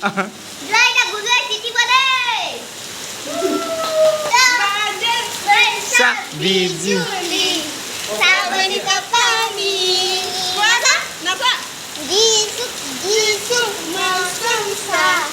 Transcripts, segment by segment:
Dry na gulay, titi balay! Sa video. Sama ni Papani. Nasa? Nasa? Gisuk, gisuk, masamsa.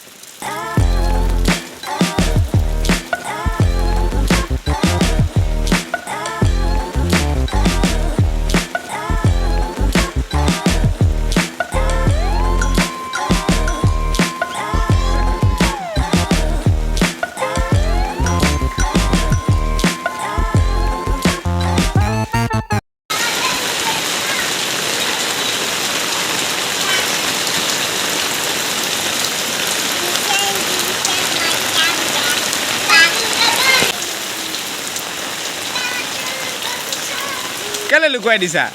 কেলে লুকুৱাই দিছা?